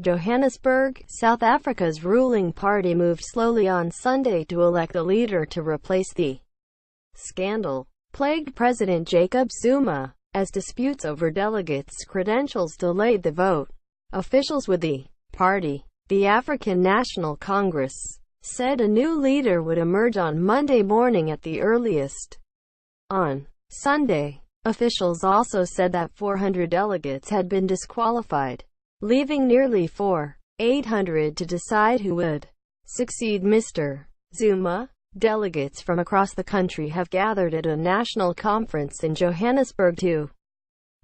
Johannesburg, South Africa's ruling party moved slowly on Sunday to elect a leader to replace the scandal-plagued President Jacob Zuma, as disputes over delegates' credentials delayed the vote. Officials with the party, the African National Congress, said a new leader would emerge on Monday morning at the earliest. On Sunday, officials also said that 400 delegates had been disqualified, leaving nearly 4,800 to decide who would succeed Mr. Zuma. Delegates from across the country have gathered at a national conference in Johannesburg to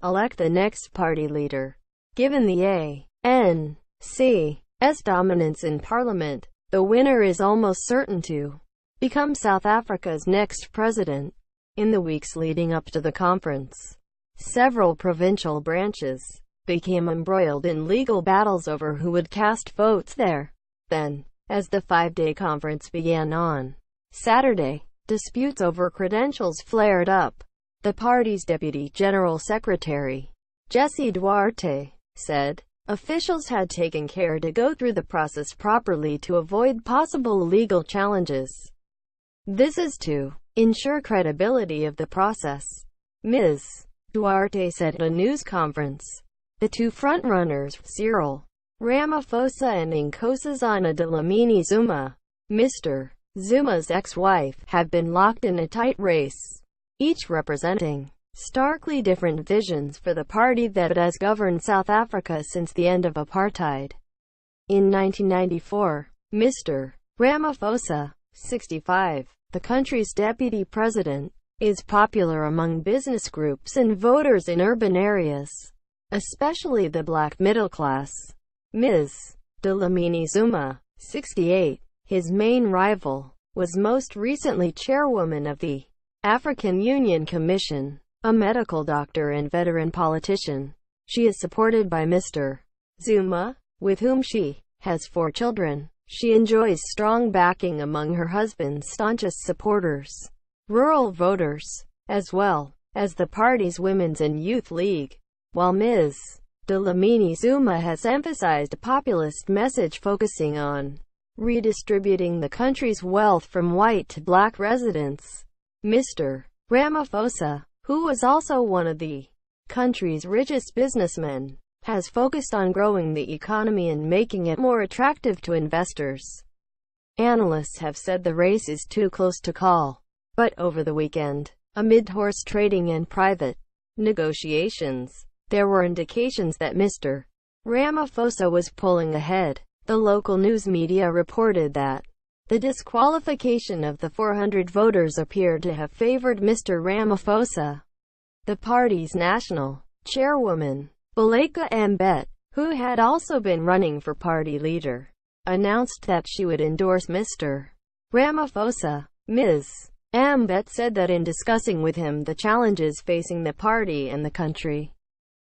elect the next party leader. Given the ANC's dominance in parliament, the winner is almost certain to become South Africa's next president. In the weeks leading up to the conference, several provincial branches became embroiled in legal battles over who would cast votes there. Then, as the 5-day conference began on Saturday, disputes over credentials flared up. The party's Deputy General Secretary, Jesse Duarte, said officials had taken care to go through the process properly to avoid possible legal challenges. This is to ensure credibility of the process, Ms. Duarte said at a news conference. The two frontrunners, Cyril Ramaphosa and Nkosazana Dlamini Zuma, Mr. Zuma's ex-wife, have been locked in a tight race, each representing starkly different visions for the party that has governed South Africa since the end of apartheid. In 1994, Mr. Ramaphosa, 65, the country's deputy president, is popular among business groups and voters in urban areas, especially the black middle class. Ms. Dlamini Zuma, 68, his main rival, was most recently chairwoman of the African Union Commission, a medical doctor and veteran politician. She is supported by Mr. Zuma, with whom she has 4 children. She enjoys strong backing among her husband's staunchest supporters, rural voters, as well as the party's Women's and Youth League. While Ms. Dlamini Zuma has emphasized a populist message focusing on redistributing the country's wealth from white to black residents, Mr. Ramaphosa, who was also one of the country's richest businessmen, has focused on growing the economy and making it more attractive to investors. Analysts have said the race is too close to call. But over the weekend, amid horse trading and private negotiations, there were indications that Mr. Ramaphosa was pulling ahead. The local news media reported that the disqualification of the 400 voters appeared to have favored Mr. Ramaphosa. The party's national chairwoman, Baleka Mbete, who had also been running for party leader, announced that she would endorse Mr. Ramaphosa. Ms. Mbete said that in discussing with him the challenges facing the party and the country,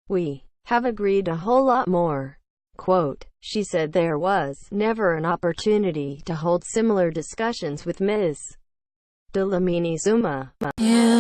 "We have agreed a whole lot more." Quote, she said there was never an opportunity to hold similar discussions with Ms. Dlamini Zuma. Yeah.